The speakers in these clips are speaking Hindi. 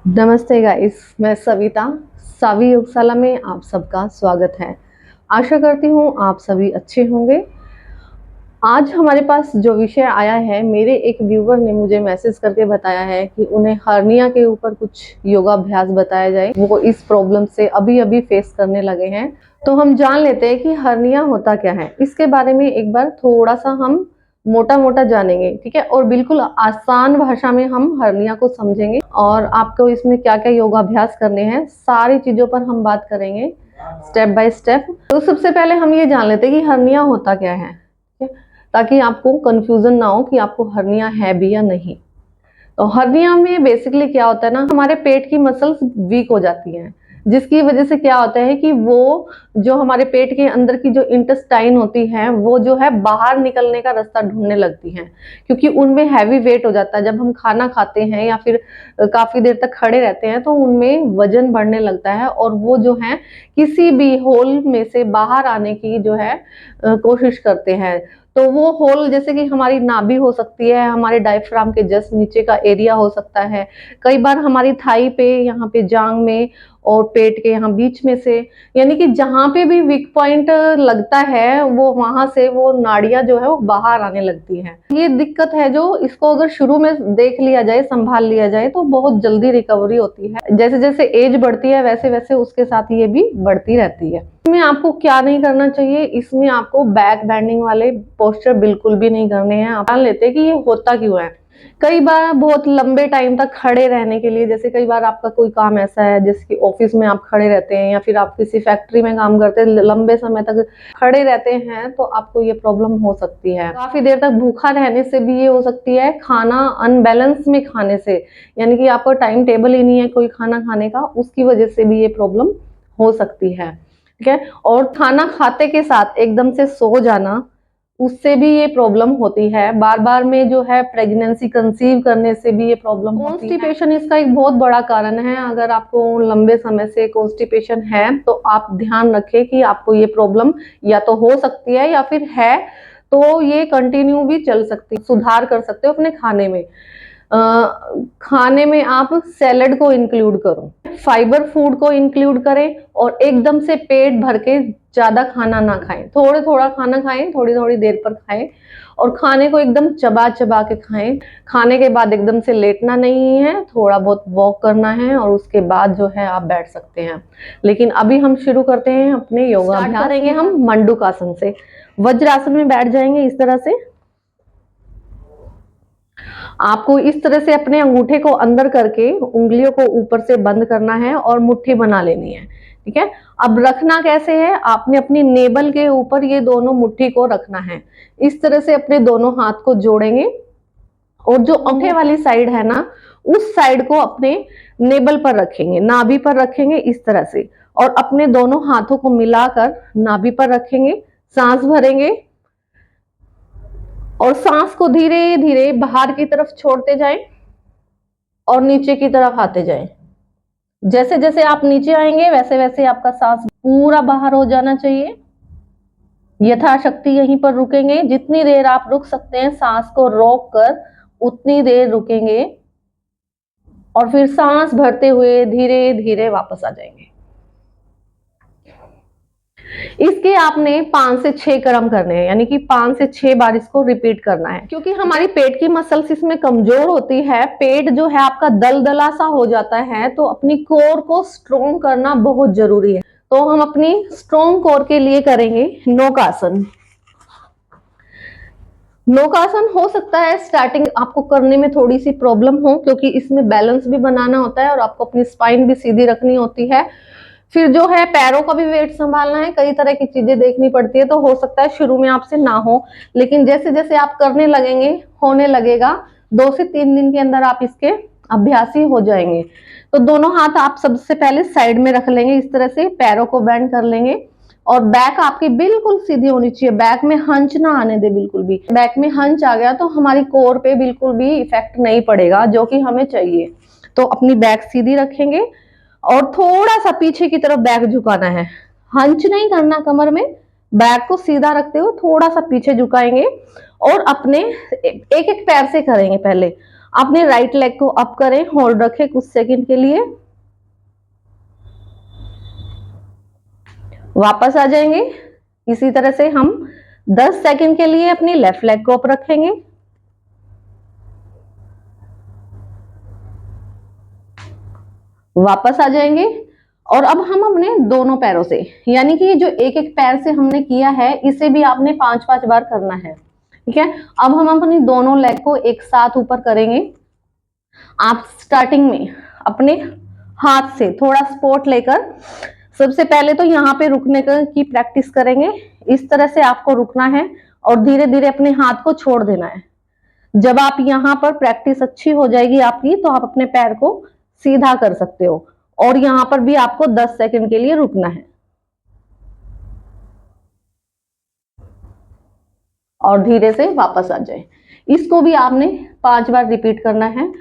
नमस्ते गाइस, मैं सविता। सावी योगशाला में आप सबका स्वागत है। आशा करती हूँ आप सभी अच्छे होंगे। आज हमारे पास जो विषय आया है, मेरे एक व्यूवर ने मुझे मैसेज करके बताया है कि उन्हें हर्निया के ऊपर कुछ योगाभ्यास बताया जाए। वो इस प्रॉब्लम से अभी अभी फेस करने लगे हैं। तो हम जान लेते हैं कि हर्निया होता क्या है। इसके बारे में एक बार थोड़ा सा हम मोटा मोटा जानेंगे, ठीक है। और बिल्कुल आसान भाषा में हम हर्निया को समझेंगे और आपको इसमें क्या क्या योगाभ्यास करने हैं, सारी चीजों पर हम बात करेंगे स्टेप बाय स्टेप। तो सबसे पहले हम ये जान लेते हैं कि हर्निया होता क्या है, ठीक है? ताकि आपको कंफ्यूजन ना हो कि आपको हर्निया है भी या नहीं। तो हर्निया में बेसिकली क्या होता है ना, हमारे पेट की मसल्स वीक हो जाती हैं, जिसकी वजह से क्या होता है कि वो जो हमारे पेट के अंदर की जो इंटेस्टाइन होती है, वो जो है बाहर निकलने का रास्ता ढूंढने लगती हैं, क्योंकि उनमें हैवी वेट हो जाता है। जब हम खाना खाते हैं या फिर काफी देर तक खड़े रहते हैं तो उनमें वजन बढ़ने लगता है और वो जो है किसी भी होल में से बाहर आने की जो है कोशिश करते हैं। तो वो होल जैसे कि हमारी नाभि हो सकती है, हमारे डायफ्राम के जस्ट नीचे का एरिया हो सकता है, कई बार हमारी थाई पे, यहाँ पे जांग में और पेट के यहाँ बीच में से, यानी कि जहां पे भी वीक पॉइंट लगता है वो वहां से वो नाड़ियां जो है वो बाहर आने लगती हैं। ये दिक्कत है जो इसको अगर शुरू में देख लिया जाए, संभाल लिया जाए तो बहुत जल्दी रिकवरी होती है। जैसे जैसे एज बढ़ती है वैसे वैसे उसके साथ ये भी बढ़ती रहती है। इसमें आपको क्या नहीं करना चाहिए, इसमें आपको बैक बेंडिंग वाले पोस्चर बिल्कुल भी नहीं करने हैं। आप जान लेते हैं कि ये होता क्यों है। कई बार बहुत लंबे टाइम तक खड़े रहने के लिए, जैसे कई बार आपका कोई काम ऐसा है जैसे कि ऑफिस में आप खड़े रहते हैं या फिर आप किसी फैक्ट्री में काम करते हैं, लंबे समय तक खड़े रहते हैं तो आपको ये प्रॉब्लम हो सकती है। काफी देर तक भूखा रहने से भी ये हो सकती है, खाना अनबैलेंस में खाने से, यानी कि आपका टाइम टेबल ही नहीं है कोई खाना खाने का, उसकी वजह से भी ये प्रॉब्लम हो सकती है, ठीक है। और खाना खाते के साथ एकदम से सो जाना, उससे भी ये प्रॉब्लम होती है। बार बार में जो है प्रेगनेंसी कंसीव करने से भी ये प्रॉब्लम होती है। कॉन्स्टिपेशन इसका एक बहुत बड़ा कारण है। अगर आपको लंबे समय से कॉन्स्टिपेशन है तो आप ध्यान रखें कि आपको ये प्रॉब्लम या तो हो सकती है या फिर है तो ये कंटिन्यू भी चल सकती है। सुधार कर सकते हो अपने खाने में। खाने में आप सैलेड को इंक्लूड करो, फाइबर फूड को इंक्लूड करें और एकदम से पेट भर के ज्यादा खाना ना खाएं, थोड़ा थोड़ा खाना खाएं, थोड़ी थोड़ी देर पर खाएं और खाने को एकदम चबा चबा के खाएं। खाने के बाद एकदम से लेटना नहीं है, थोड़ा बहुत वॉक करना है और उसके बाद जो है आप बैठ सकते हैं। लेकिन अभी हम शुरू करते हैं अपने योगाभ्यास। करेंगे हम मंडूकासन से। वज्रासन में बैठ जाएंगे इस तरह से। आपको इस तरह से अपने अंगूठे को अंदर करके उंगलियों को ऊपर से बंद करना है और मुट्ठी बना लेनी है, ठीक है। अब रखना कैसे है, आपने अपनी नेबल के ऊपर ये दोनों मुट्ठी को रखना है। इस तरह से अपने दोनों हाथ को जोड़ेंगे और जो अंगूठे वाली साइड है ना, उस साइड को अपने नेबल पर रखेंगे, नाभि पर रखेंगे इस तरह से, और अपने दोनों हाथों को मिलाकर नाभि पर रखेंगे। सांस भरेंगे और सांस को धीरे धीरे बाहर की तरफ छोड़ते जाएं और नीचे की तरफ आते जाएं। जैसे जैसे आप नीचे आएंगे वैसे वैसे आपका सांस पूरा बाहर हो जाना चाहिए। यथाशक्ति यहीं पर रुकेंगे, जितनी देर आप रुक सकते हैं सांस को रोक कर उतनी देर रुकेंगे और फिर सांस भरते हुए धीरे धीरे वापस आ जाएंगे। इसके आपने 5 से 6 क्रम करने हैं, यानी कि 5 से 6 बार इसको रिपीट करना है, क्योंकि हमारी पेट की मसल्स इसमें कमजोर होती है। पेट जो है आपका दलदला सा हो जाता है, तो अपनी कोर को स्ट्रोंग करना बहुत जरूरी है। तो हम अपनी स्ट्रोंग कोर के लिए करेंगे नौकासन। नौकासन हो सकता है स्टार्टिंग आपको करने में थोड़ी सी प्रॉब्लम हो, क्योंकि इसमें बैलेंस भी बनाना होता है और आपको अपनी स्पाइन भी सीधी रखनी होती है। फिर जो है पैरों का भी वेट संभालना है, कई तरह की चीजें देखनी पड़ती है। तो हो सकता है शुरू में आपसे ना हो, लेकिन जैसे जैसे आप करने लगेंगे होने लगेगा। 2 से 3 दिन के अंदर आप इसके अभ्यासी हो जाएंगे। तो दोनों हाथ आप सबसे पहले साइड में रख लेंगे इस तरह से, पैरों को बेंड कर लेंगे और बैक आपकी बिल्कुल सीधी होनी चाहिए। बैक में हंच ना आने दे बिल्कुल भी। बैक में हंच आ गया तो हमारी कोर पे बिल्कुल भी इफेक्ट नहीं पड़ेगा, जो कि हमें चाहिए। तो अपनी बैक सीधी रखेंगे और थोड़ा सा पीछे की तरफ बैक झुकाना है। हंच नहीं करना कमर में, बैक को सीधा रखते हुए थोड़ा सा पीछे झुकाएंगे और अपने एक एक पैर से करेंगे। पहले अपने राइट लेग को अप करें, होल्ड रखें कुछ सेकंड के लिए, वापस आ जाएंगे। इसी तरह से हम 10 सेकंड के लिए अपनी लेफ्ट लेग को अप रखेंगे, वापस आ जाएंगे। और अब हम अपने दोनों पैरों से, यानी कि जो एक एक पैर से हमने किया है, इसे भी आपने 5-5 बार करना है, ठीक है। अब हम अपनी दोनों लेग को एक साथ ऊपर करेंगे। आप स्टार्टिंग में अपने हाथ से थोड़ा सपोर्ट लेकर सबसे पहले तो यहाँ पे रुकने की प्रैक्टिस करेंगे। इस तरह से आपको रुकना है और धीरे धीरे अपने हाथ को छोड़ देना है। जब आप यहाँ पर प्रैक्टिस अच्छी हो जाएगी आपकी, तो आप अपने पैर को सीधा कर सकते हो। और यहाँ पर भी आपको 10 सेकंड के लिए रुकना है और धीरे से वापस आ जाए। इसको भी आपने 5 बार रिपीट करना है।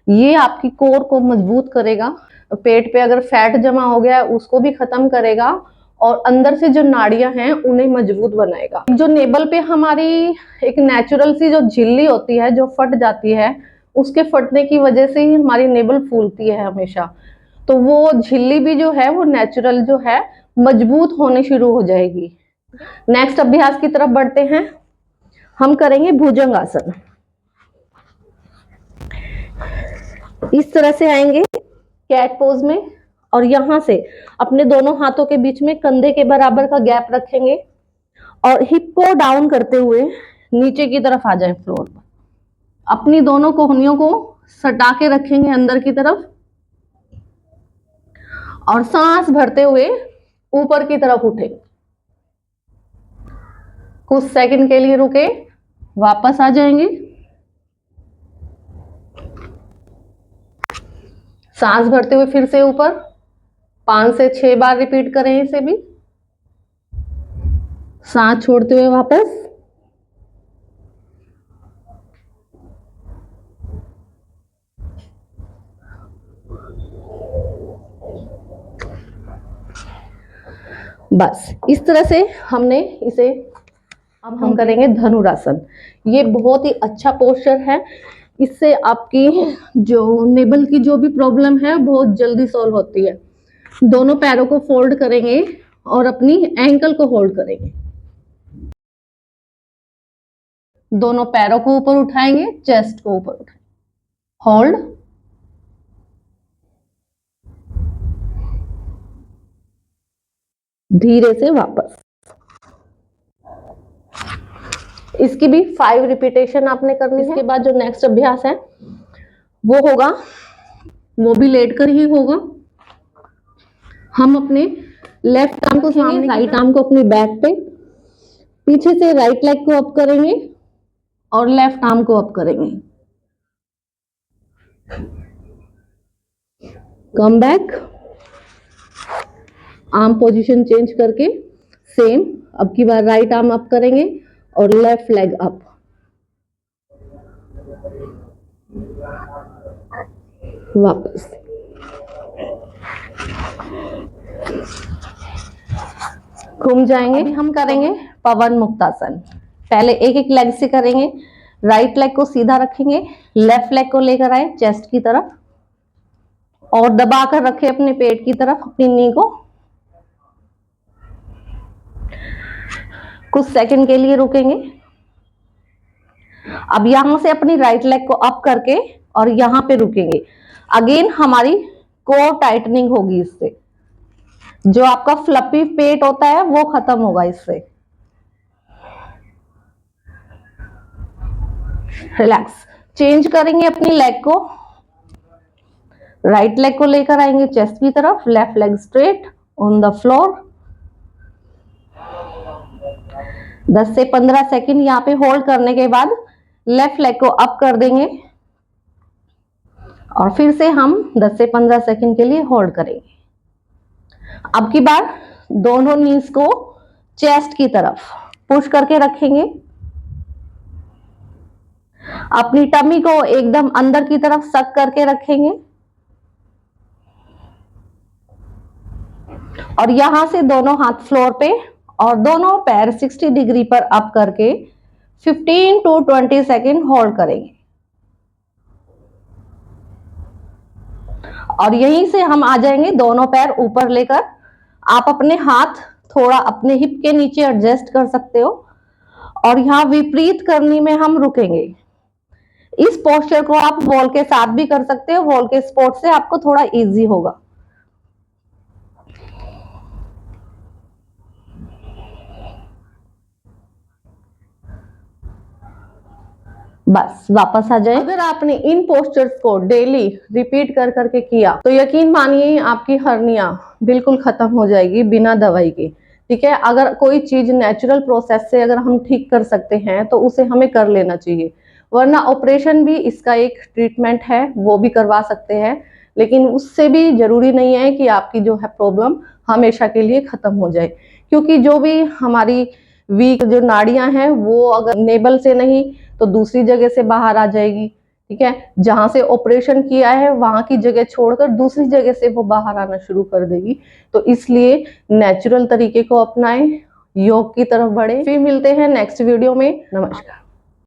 ये आपकी कोर को मजबूत करेगा, पेट पे अगर फैट जमा हो गया है उसको भी खत्म करेगा और अंदर से जो नाड़ियां हैं उन्हें मजबूत बनाएगा। जो नेबल पे हमारी एक नेचुरल सी जो झिल्ली होती है जो फट जाती है, उसके फटने की वजह से ही हमारी नेबल फूलती है हमेशा। तो वो झिल्ली भी जो है वो नेचुरल जो है मजबूत होने शुरू हो जाएगी। नेक्स्ट अभ्यास की तरफ बढ़ते हैं। हम करेंगे भुजंग आसन। इस तरह से आएंगे कैट पोज में और यहां से अपने दोनों हाथों के बीच में कंधे के बराबर का गैप रखेंगे और हिप को डाउन करते हुए नीचे की तरफ आ जाए फ्लोर पर। अपनी दोनों कोहनियों को सटा के रखेंगे अंदर की तरफ और सांस भरते हुए ऊपर की तरफ उठेंगे। कुछ सेकंड के लिए रुके, वापस आ जाएंगे। सांस भरते हुए फिर से ऊपर 5 से 6 बार रिपीट करें इसे भी। सांस छोड़ते हुए वापस। बस इस तरह से हमने इसे, अब हम करेंगे धनुरासन। ये बहुत ही अच्छा पोस्चर है। इससे आपकी जो नेबल की जो भी प्रॉब्लम है बहुत जल्दी सॉल्व होती है। दोनों पैरों को फोल्ड करेंगे और अपनी एंकल को होल्ड करेंगे। दोनों पैरों को ऊपर उठाएंगे, चेस्ट को ऊपर उठाएंगे, होल्ड, धीरे से वापस। इसकी भी 5 रिपीटेशन आपने करनी है। इसके बाद जो नेक्स्ट अभ्यास है वो होगा, वो भी लेट कर ही होगा। हम अपने लेफ्ट आर्म को सामने, राइट आर्म को अपनी बैक पे, पीछे से राइट लेग को अप करेंगे और लेफ्ट आर्म को अप करेंगे। Come back, arm position change करके सेम, अब की बार राइट आर्म अप करेंगे और लेफ्ट लेग अप। वापस। घूम जाएंगे। अभी हम करेंगे पवन मुक्तासन। पहले एक एक लेग से करेंगे। राइट लेग को सीधा रखेंगे, लेफ्ट लेग को लेकर आए चेस्ट की तरफ और दबा कर रखें अपने पेट की तरफ अपनी नी को। कुछ सेकंड के लिए रुकेंगे। अब यहां से अपनी राइट लेग को अप करके और यहां पे रुकेंगे। अगेन हमारी कोर टाइटनिंग होगी इससे। जो आपका फ्लफी पेट होता है वो खत्म होगा इससे। रिलैक्स। चेंज करेंगे अपनी लेग को, राइट लेग को लेकर आएंगे चेस्ट की तरफ, left leg straight on the floor. 10 से 15 सेकंड यहाँ पे होल्ड करने के बाद लेफ्ट लेग को अप कर देंगे और फिर से हम 10 से 15 सेकंड के लिए होल्ड करेंगे। अब की बार दोनों नीज को चेस्ट की तरफ पुश करके रखेंगे। अपनी टमी को एकदम अंदर की तरफ सक करके रखेंगे और यहां से दोनों हाथ फ्लोर पे और दोनों पैर 60 डिग्री पर अप करके 15 to 20 सेकेंड होल्ड करेंगे। और यहीं से हम आ जाएंगे दोनों पैर ऊपर लेकर। आप अपने हाथ थोड़ा अपने हिप के नीचे एडजस्ट कर सकते हो और यहाँ विपरीत करनी में हम रुकेंगे। इस पोस्चर को आप वॉल के साथ भी कर सकते हो, वॉल के सपोर्ट से आपको थोड़ा इजी होगा। बस वापस आ जाए। अगर आपने इन पोस्चर्स को डेली रिपीट कर करके किया तो यकीन मानिए आपकी हर्निया बिल्कुल खत्म हो जाएगी बिना दवाई के। ठीक है, अगर कोई चीज नेचुरल प्रोसेस से अगर हम ठीक कर सकते हैं तो उसे हमें कर लेना चाहिए, वरना ऑपरेशन भी इसका एक ट्रीटमेंट है, वो भी करवा सकते हैं। लेकिन उससे भी जरूरी नहीं है कि आपकी जो है प्रॉब्लम हमेशा के लिए खत्म हो जाए, क्योंकि जो भी हमारी वीक जो नाड़ियां हैं वो अगर नेबल से नहीं तो दूसरी जगह से बाहर आ जाएगी। ठीक है, जहां से ऑपरेशन किया है वहां की जगह छोड़कर दूसरी जगह से वो बाहर आना शुरू कर देगी। तो इसलिए नेचुरल तरीके को अपनाएं, योग की तरफ बढ़े। फिर मिलते हैं नेक्स्ट वीडियो में। नमस्कार।